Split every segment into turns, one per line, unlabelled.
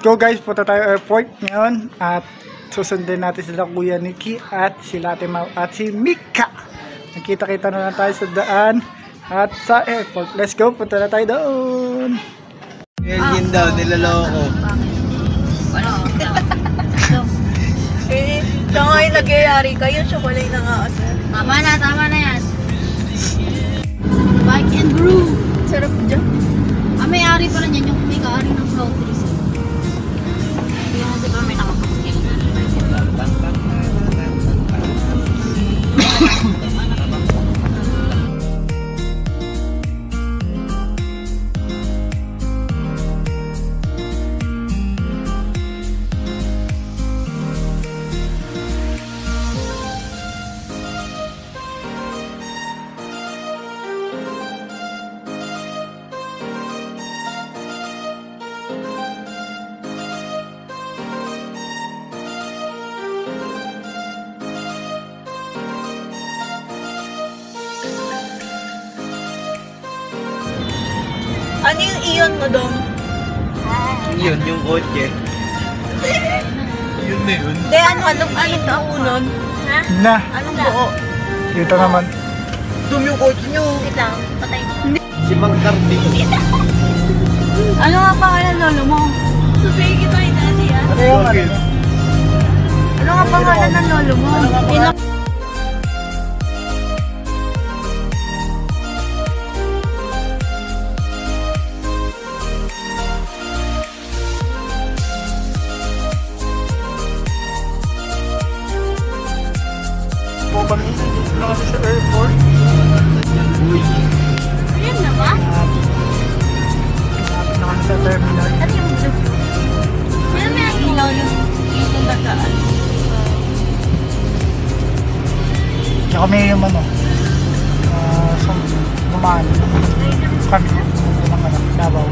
go guys, punta tayo airport ngayon at susundin natin sila Kuya Nicky at sila Ate Mau at si Mika. Nakita-kita na lang tayo sa daan at sa airport. Let's go, punta na tayo doon.
Yun daw, nilaloko.
Ano? Siya nga yung nagyayari kayo, siya pala yung nangaasar. Tama na yan. Bike and brew. Sarap dyan. May-ari pala niyan, yung may-ari ng groceries. Yung diba may nakapagskip. Ano yung iyon mo, Dong?
Yun, yung kotse. Yun na yun.
Hindi, anong buo nun? Ha?
Na,
Anong buo?
dito naman.
Dum yung kotse nyo.
Wait lang, patay ko.
Si Mang Cardi.
Ano nga pangalan lolo mo? Sabihin kita kay daddy, ah.
Ano yung ano?
Ano nga pangalan ng lolo mo?
Kami dito na kami sa airport.
Ayan na ba?
Lapit na kami sa terminal.
Ano yung blue? Ano may ang ilaw yung dagaan?
Kaya kami yung ano, sa bumaan. Kami ng ano, Davao.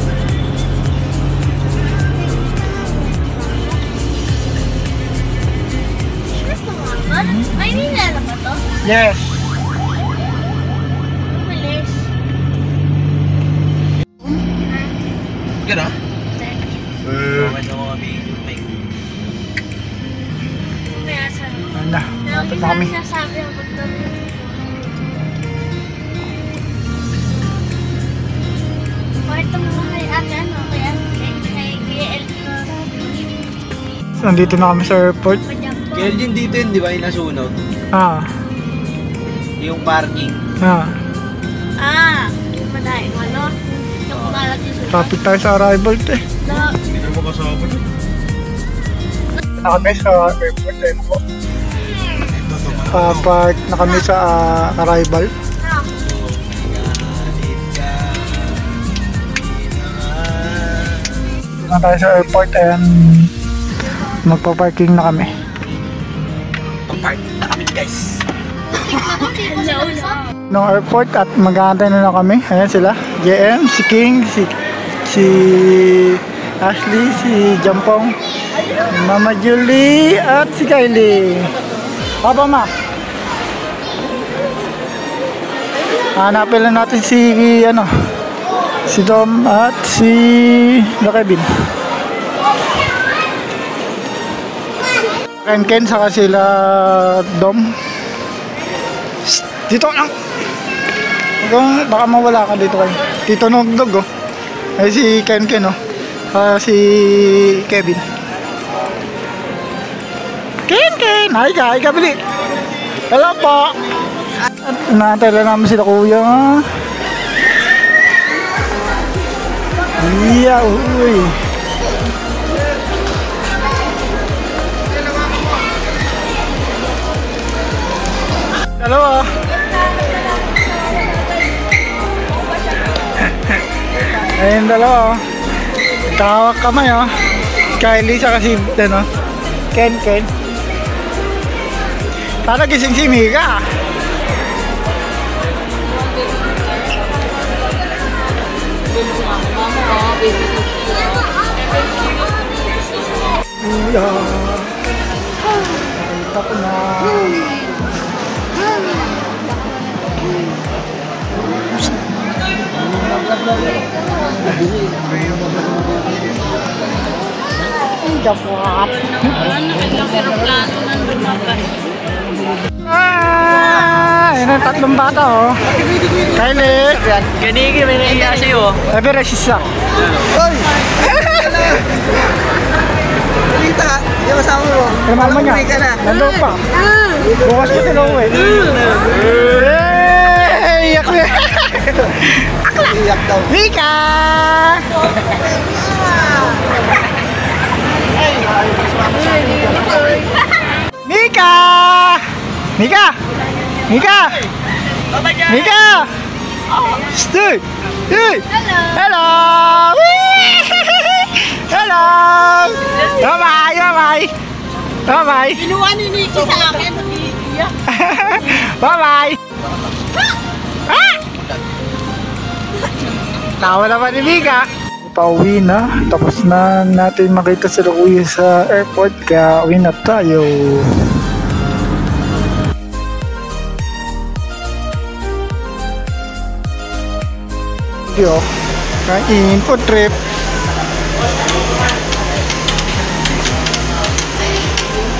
Ay, nilala ba to?
Yes!
Bilis.
Gana? Okay na kami.
Kaya sa...
Ano na, lapit na kami.
Sabi ang pagdami. Bakit ito mo kay ate ano? Kay GL.
Nandito na kami sa airport.
Kaya yun dito yun, di ba yung nasunog? Yung parking.
Yung madaing ano? Yung kumalat yung sulat.
Traffic tayo sa arrival to eh.
Hindi na makasama na.
Na kami sa airport eh po. Park na kami sa arrival. Dito na tayo sa airport and magpa-parking na kami.
Parking na kami guys.
No airport at mag-aantay na lang kami. Ayan sila. JM, si King, si Ashley, si Jampong, Mama Julie at si Kylie. Papa ma. Hanapin lang natin si ano, si Dom at si Kevin. Ken saka sila Dom. Dito lang. Baka mawala ka dito kayo. Dito nugdog oh. Ay si Ken oh. Si Kevin. Ken. Hi kabili. Hello po. At naantay lang namin sila kuya. Iya, uy. Dalawa. Ayun dalawa. Tawag kamay oh. Kylie sa kasi ano. Ken. Para gising si Mika. Kuya. Nakita ko na. Japat.
Ano, biglang aeroplano nandun na ba?
Yun ang tatlong bata, oh. Kylie.
Ganigi, may naiya sa'yo.
Everest isa.
Hoy! Balita, yung kasama mo.
Ano mama niya?
Uwi ka na.
Nandun pa. Bukas ko sila uwi. Iyak na.
Iyak daw.
Mika! Mika! Mika! Mika! Mika! Stay! Hey! Hello! Whee! Hello! Bye-bye! Bye-bye! Bye-bye!
Inuwa ni Nikki sa akin, mag-iiyak.
Bye-bye! Ah! Tawa naman ni Mika. Pauwi na. Tapos na natin makita sila kuya sa airport. Kaya uwi na tayo. Yo, kain food trip.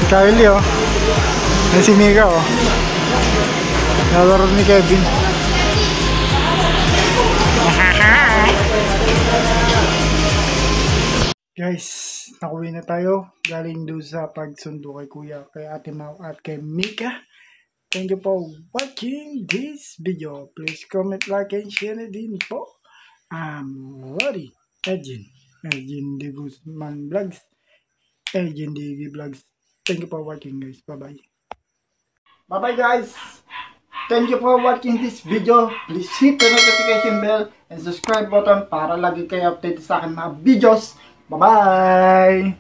Kylie, oh. Yan si Mika, oh. Nalaro ni Kevin. Guys, nakuwi na tayo. Galing doon sa pagsundo kay Kuya, kay Ate Mau at kay Mika. Thank you for watching this video. Please comment, like, and share na din po. Wari, Elgin D. Guzman Vlogs, Elgin D. Vlogs. Thank you for watching, guys. Bye-bye. Bye-bye, guys. Thank you for watching this video. Please hit the notification bell and subscribe button para lagi kayo update sa akin mga videos. Bye-bye!